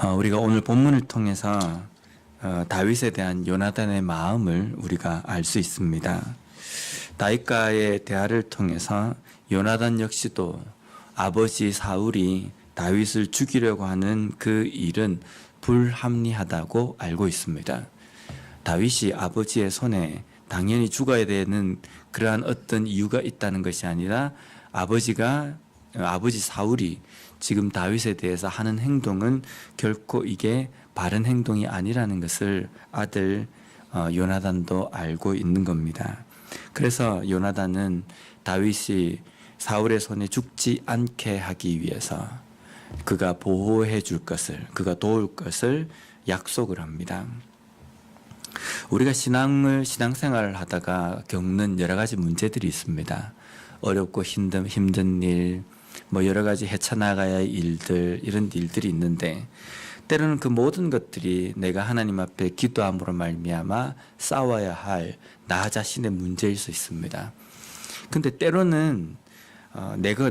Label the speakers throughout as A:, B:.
A: 우리가 오늘 본문을 통해서 다윗에 대한 요나단의 마음을 우리가 알 수 있습니다. 다윗과의 대화를 통해서 요나단 역시도 아버지 사울이 다윗을 죽이려고 하는 그 일은 불합리하다고 알고 있습니다. 다윗이 아버지의 손에 당연히 죽어야 되는 그러한 어떤 이유가 있다는 것이 아니라 아버지 사울이 지금 다윗에 대해서 하는 행동은 결코 이게 바른 행동이 아니라는 것을 아들 요나단도 알고 있는 겁니다. 그래서 요나단은 다윗이 사울의 손에 죽지 않게 하기 위해서 그가 보호해 줄 것을, 그가 도울 것을 약속을 합니다. 우리가 신앙생활을 하다가 겪는 여러 가지 문제들이 있습니다. 어렵고 힘든 일, 여러 가지 헤쳐나가야 할 일들, 이런 일들이 있는데 때로는 그 모든 것들이 내가 하나님 앞에 기도함으로 말미암아 싸워야 할 나 자신의 문제일 수 있습니다. 근데 때로는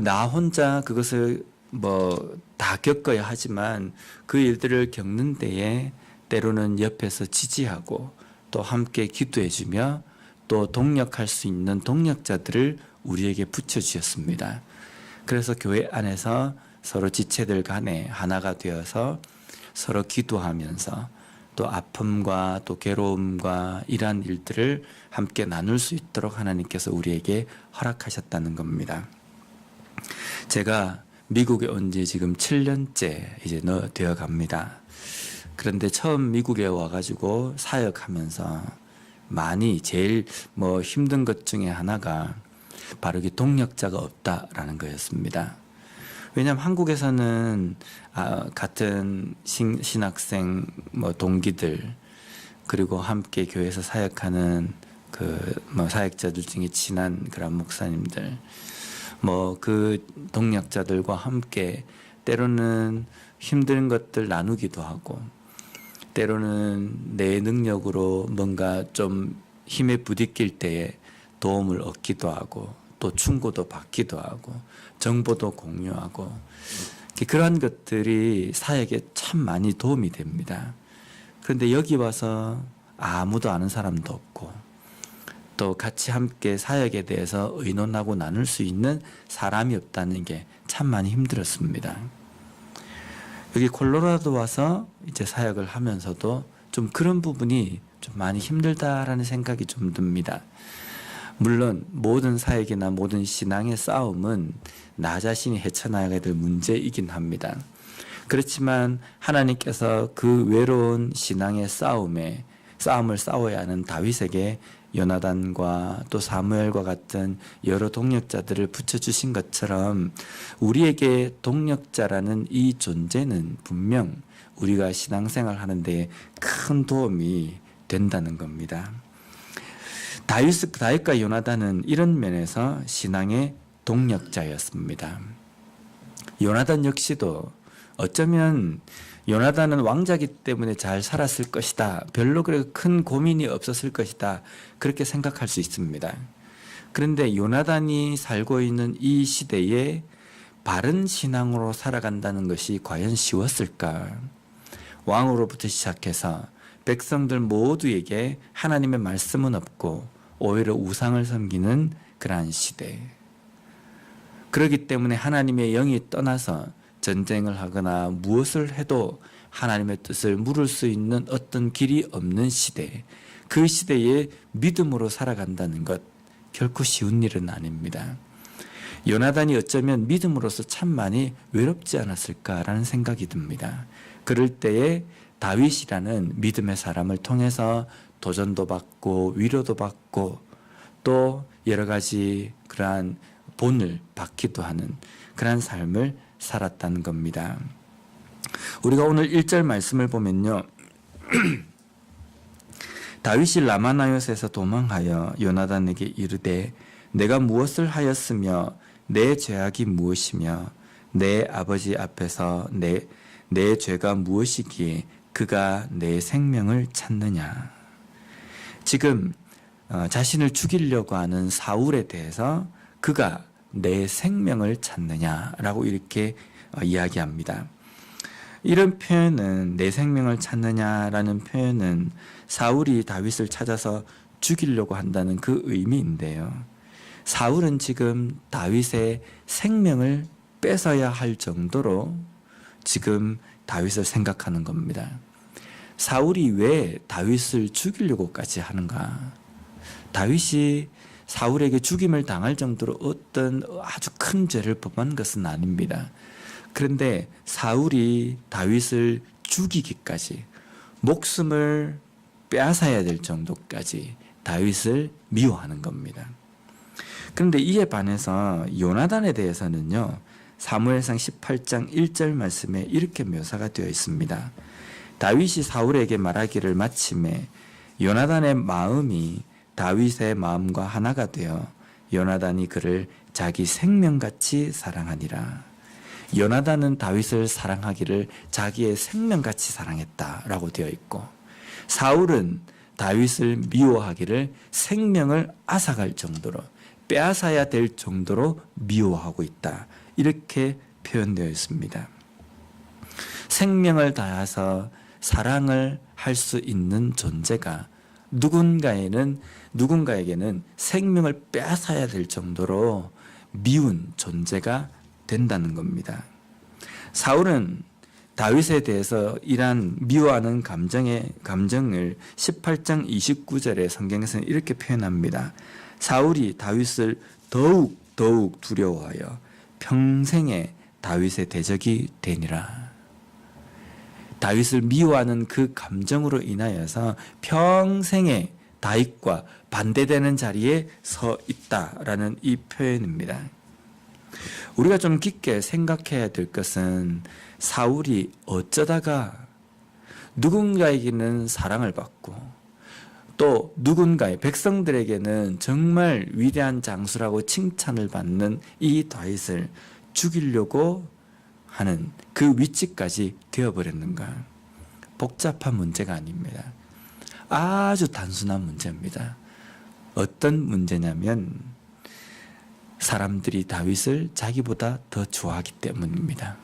A: 나 혼자 그것을 다 겪어야 하지만 그 일들을 겪는 데에 때로는 옆에서 지지하고 또 함께 기도해주며 또 동력할 수 있는 동력자들을 우리에게 붙여주셨습니다. 그래서 교회 안에서 서로 지체들 간에 하나가 되어서 서로 기도하면서 또 아픔과 또 괴로움과 이러한 일들을 함께 나눌 수 있도록 하나님께서 우리에게 허락하셨다는 겁니다. 제가 미국에 온 지 지금 7년째 이제 되어 갑니다. 그런데 처음 미국에 와가지고 사역하면서 많이 제일 힘든 것 중에 하나가 바로 이 동력자가 없다라는 거였습니다. 왜냐하면 한국에서는 같은 신학생 동기들 그리고 함께 교회에서 사역하는 사역자들 중에 친한 그런 목사님들 그 동력자들과 함께 때로는 힘든 것들 나누기도 하고 때로는 내 능력으로 뭔가 좀 힘에 부딪힐 때에 도움을 얻기도 하고 또 충고도 받기도 하고 정보도 공유하고 그러한 것들이 사역에 참 많이 도움이 됩니다. 그런데 여기 와서 아무도 아는 사람도 없고 또 같이 함께 사역에 대해서 의논하고 나눌 수 있는 사람이 없다는 게 참 많이 힘들었습니다. 여기 콜로라도 와서 이제 사역을 하면서도 좀 그런 부분이 좀 많이 힘들다라는 생각이 좀 듭니다. 물론 모든 사역이나 모든 신앙의 싸움은 나 자신이 헤쳐나가야 될 문제이긴 합니다. 그렇지만 하나님께서 그 외로운 신앙의 싸움을 싸워야 하는 다윗에게 요나단과 또 사무엘과 같은 여러 동력자들을 붙여주신 것처럼 우리에게 동력자라는 이 존재는 분명 우리가 신앙생활 하는 데 큰 도움이 된다는 겁니다. 다윗과 요나단은 이런 면에서 신앙의 동력자였습니다. 요나단 역시도 어쩌면 요나단은 왕자기 때문에 잘 살았을 것이다. 별로 그렇게 큰 고민이 없었을 것이다. 그렇게 생각할 수 있습니다. 그런데 요나단이 살고 있는 이 시대에 바른 신앙으로 살아간다는 것이 과연 쉬웠을까? 왕으로부터 시작해서 백성들 모두에게 하나님의 말씀은 없고 오히려 우상을 섬기는 그러한 시대. 그렇기 때문에 하나님의 영이 떠나서 전쟁을 하거나 무엇을 해도 하나님의 뜻을 물을 수 있는 어떤 길이 없는 시대. 그 시대에 믿음으로 살아간다는 것 결코 쉬운 일은 아닙니다. 요나단이 어쩌면 믿음으로서 참 많이 외롭지 않았을까라는 생각이 듭니다. 그럴 때에 다윗이라는 믿음의 사람을 통해서 도전도 받고 위로도 받고 또 여러 가지 그러한 본을 받기도 하는 그러한 삶을 살았다는 겁니다. 우리가 오늘 1절 말씀을 보면요. 다윗이 라마나요스에서 도망하여 요나단에게 이르되 내가 무엇을 하였으며 내 죄악이 무엇이며 내 아버지 앞에서 내 죄가 무엇이기에 그가 내 생명을 찾느냐. 지금 자신을 죽이려고 하는 사울에 대해서 그가 내 생명을 찾느냐라고 이렇게 이야기합니다. 이런 표현은 내 생명을 찾느냐라는 표현은 사울이 다윗을 찾아서 죽이려고 한다는 그 의미인데요. 사울은 지금 다윗의 생명을 뺏어야 할 정도로 지금 다윗을 생각하는 겁니다. 사울이 왜 다윗을 죽이려고까지 하는가? 다윗이 사울에게 죽임을 당할 정도로 어떤 아주 큰 죄를 범한 것은 아닙니다. 그런데 사울이 다윗을 죽이기까지, 목숨을 빼앗아야 될 정도까지 다윗을 미워하는 겁니다. 그런데 이에 반해서 요나단에 대해서는요, 사무엘상 18장 1절 말씀에 이렇게 묘사가 되어 있습니다. 다윗이 사울에게 말하기를 마침에 요나단의 마음이 다윗의 마음과 하나가 되어 요나단이 그를 자기 생명같이 사랑하니라. 요나단은 다윗을 사랑하기를 자기의 생명같이 사랑했다라고 되어 있고, 사울은 다윗을 미워하기를 생명을 앗아갈 정도로, 빼앗아야 될 정도로 미워하고 있다, 이렇게 표현되어 있습니다. 생명을 다해서 사랑을 할 수 있는 존재가 누군가에게는 생명을 빼앗아야 될 정도로 미운 존재가 된다는 겁니다. 사울은 다윗에 대해서 이러한 미워하는 감정을 18장 29절에 성경에서는 이렇게 표현합니다. 사울이 다윗을 더욱 두려워하여 평생에 다윗의 대적이 되니라. 다윗을 미워하는 그 감정으로 인하여서 평생에 다윗과 반대되는 자리에 서 있다라는 이 표현입니다. 우리가 좀 깊게 생각해야 될 것은 사울이 어쩌다가 누군가에게는 사랑을 받고 또 누군가의 백성들에게는 정말 위대한 장수라고 칭찬을 받는 이 다윗을 죽이려고 하는 그 위치까지 되어버렸는가? 복잡한 문제가 아닙니다. 아주 단순한 문제입니다. 어떤 문제냐면 사람들이 다윗을 자기보다 더 좋아하기 때문입니다.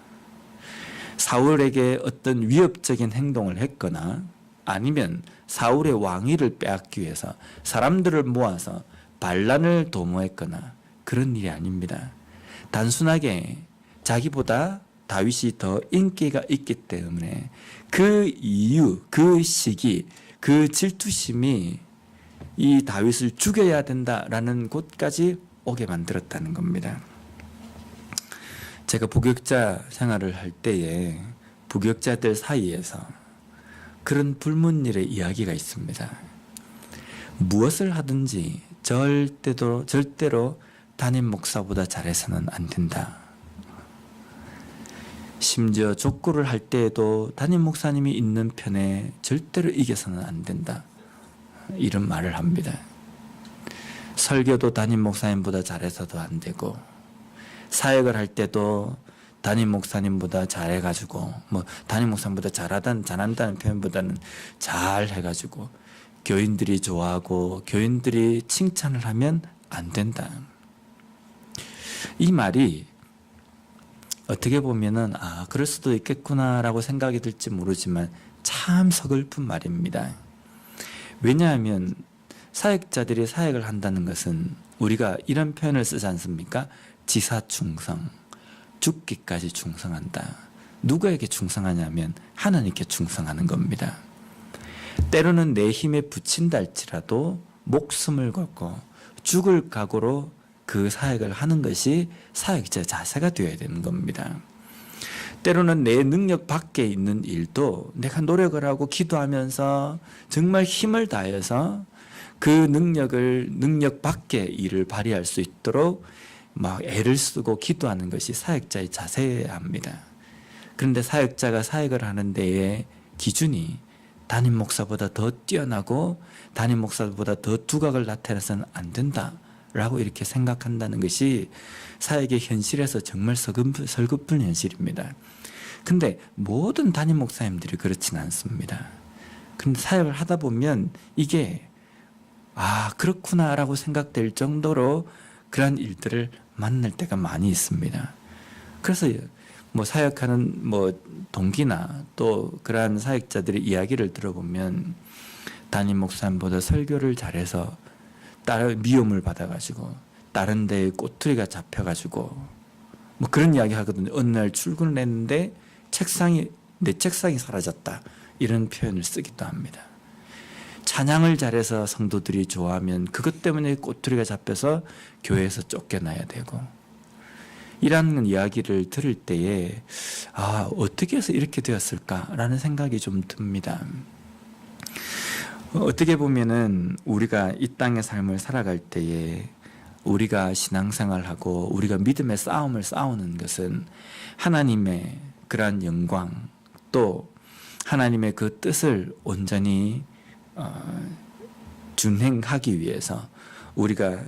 A: 사울에게 어떤 위협적인 행동을 했거나 아니면 사울의 왕위를 빼앗기 위해서 사람들을 모아서 반란을 도모했거나 그런 일이 아닙니다. 단순하게 자기보다 다윗이 더 인기가 있기 때문에 그 이유, 그 시기, 그 질투심이 이 다윗을 죽여야 된다라는 곳까지 오게 만들었다는 겁니다. 제가 부교육자 생활을 할 때에 부교육자들 사이에서 그런 불문율의 이야기가 있습니다. 무엇을 하든지 절대로 담임 목사보다 잘해서는 안 된다. 심지어 족구를 할 때에도 담임 목사님이 있는 편에 절대로 이겨서는 안 된다. 이런 말을 합니다. 설교도 담임 목사님보다 잘해서도 안 되고, 사역을 할 때도 담임 목사님보다 잘해가지고, 담임 목사님보다 잘한다는 표현보다는 잘 해가지고, 교인들이 좋아하고, 교인들이 칭찬을 하면 안 된다. 이 말이 어떻게 보면은, 그럴 수도 있겠구나라고 생각이 들지 모르지만, 참 서글픈 말입니다. 왜냐하면, 사역자들이 사역을 한다는 것은 우리가 이런 표현을 쓰지 않습니까? 지사충성, 죽기까지 충성한다. 누구에게 충성하냐면 하나님께 충성하는 겁니다. 때로는 내 힘에 부친다 할지라도 목숨을 걸고 죽을 각오로 그 사역을 하는 것이 사역자의 자세가 되어야 되는 겁니다. 때로는 내 능력 밖에 있는 일도 내가 노력을 하고 기도하면서 정말 힘을 다해서 그 능력 밖의 일을 발휘할 수 있도록 막 애를 쓰고 기도하는 것이 사역자의 자세여야 합니다. 그런데 사역자가 사역을 하는 데에 기준이 담임 목사보다 더 뛰어나고 담임 목사보다 더 두각을 나타내서는 안 된다라고 이렇게 생각한다는 것이 사역의 현실에서 정말 서글픈 현실입니다. 근데 모든 담임 목사님들이 그렇지는 않습니다. 근데 사역을 하다 보면 이게 그렇구나라고 생각될 정도로 그러한 일들을 만날 때가 많이 있습니다. 그래서 뭐 사역하는 뭐 동기나 또 그러한 사역자들의 이야기를 들어보면 담임 목사님보다 설교를 잘해서 다른 미움을 받아가지고 다른 데에 꼬투리가 잡혀가지고 뭐 그런 이야기 하거든요. 어느 날 출근을 했는데 내 책상이 사라졌다, 이런 표현을 쓰기도 합니다. 찬양을 잘해서 성도들이 좋아하면 그것 때문에 꼬투리가 잡혀서 교회에서 쫓겨나야 되고, 이라는 이야기를 들을 때에 어떻게 해서 이렇게 되었을까라는 생각이 좀 듭니다. 어떻게 보면은 우리가 이 땅의 삶을 살아갈 때에 우리가 신앙생활하고 우리가 믿음의 싸움을 싸우는 것은 하나님의 그러한 영광, 또 하나님의 그 뜻을 온전히 준행하기 위해서 우리가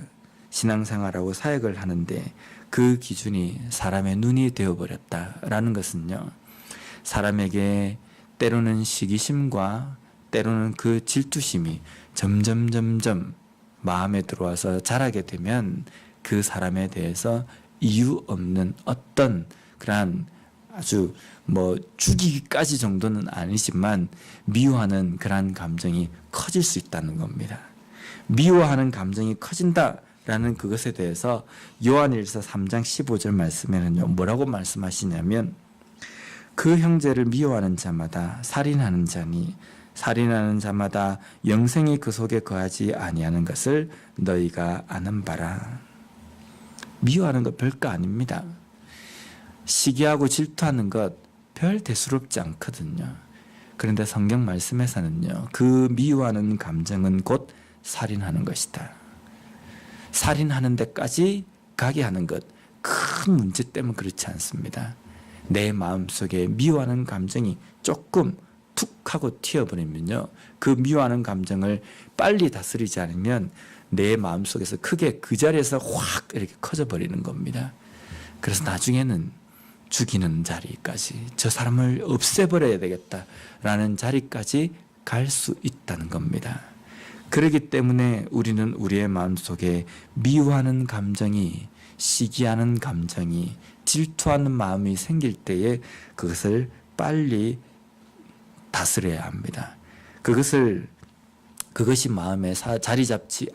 A: 신앙생활하고 사역을 하는데 그 기준이 사람의 눈이 되어버렸다라는 것은요, 사람에게 때로는 시기심과 때로는 그 질투심이 점점 마음에 들어와서 자라게 되면 그 사람에 대해서 이유 없는 어떤 그러한 아주 뭐 죽이기까지 정도는 아니지만 미워하는 그러한 감정이 커질 수 있다는 겁니다. 미워하는 감정이 커진다라는 그것에 대해서 요한일서 3장 15절 말씀에는요, 뭐라고 말씀하시냐면, 그 형제를 미워하는 자마다 살인하는 자니 살인하는 자마다 영생이 그 속에 거하지 아니하는 것을 너희가 아는 바라. 미워하는 것 별거 아닙니다. 시기하고 질투하는 것 별 대수롭지 않거든요. 그런데 성경 말씀에서는요, 그 미워하는 감정은 곧 살인하는 것이다. 살인하는 데까지 가게 하는 것, 큰 문제 때문에 그렇지 않습니다. 내 마음속에 미워하는 감정이 조금 툭 하고 튀어버리면요, 그 미워하는 감정을 빨리 다스리지 않으면 내 마음속에서 크게 그 자리에서 확 이렇게 커져버리는 겁니다. 그래서 나중에는 죽이는 자리까지, 저 사람을 없애버려야 되겠다라는 자리까지 갈 수 있다는 겁니다. 그렇기 때문에 우리는 우리의 마음속에 미워하는 감정이, 시기하는 감정이, 질투하는 마음이 생길 때에 그것을 빨리 다스려야 합니다. 그것이 마음에 자리 잡지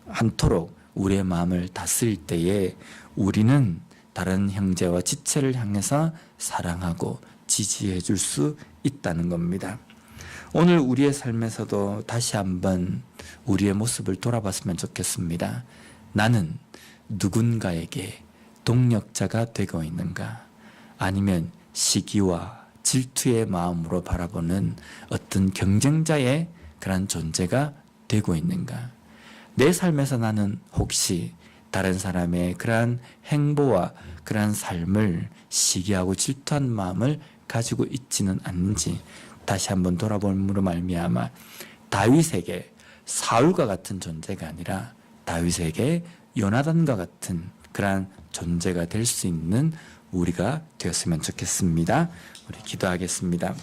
A: 않도록 우리의 마음을 다스릴 때에 우리는 다른 형제와 지체를 향해서 사랑하고 지지해 줄 수 있다는 겁니다. 오늘 우리의 삶에서도 다시 한번 우리의 모습을 돌아봤으면 좋겠습니다. 나는 누군가에게 동력자가 되고 있는가? 아니면 시기와 질투의 마음으로 바라보는 어떤 경쟁자의 그런 존재가 되고 있는가? 내 삶에서 나는 혹시 다른 사람의 그러한 행보와 그러한 삶을 시기하고 질투한 마음을 가지고 있지는 않는지 다시 한번 돌아봄으로 말미암아 다윗에게 사울과 같은 존재가 아니라 다윗에게 요나단과 같은 그러한 존재가 될 수 있는 우리가 되었으면 좋겠습니다. 우리 기도하겠습니다.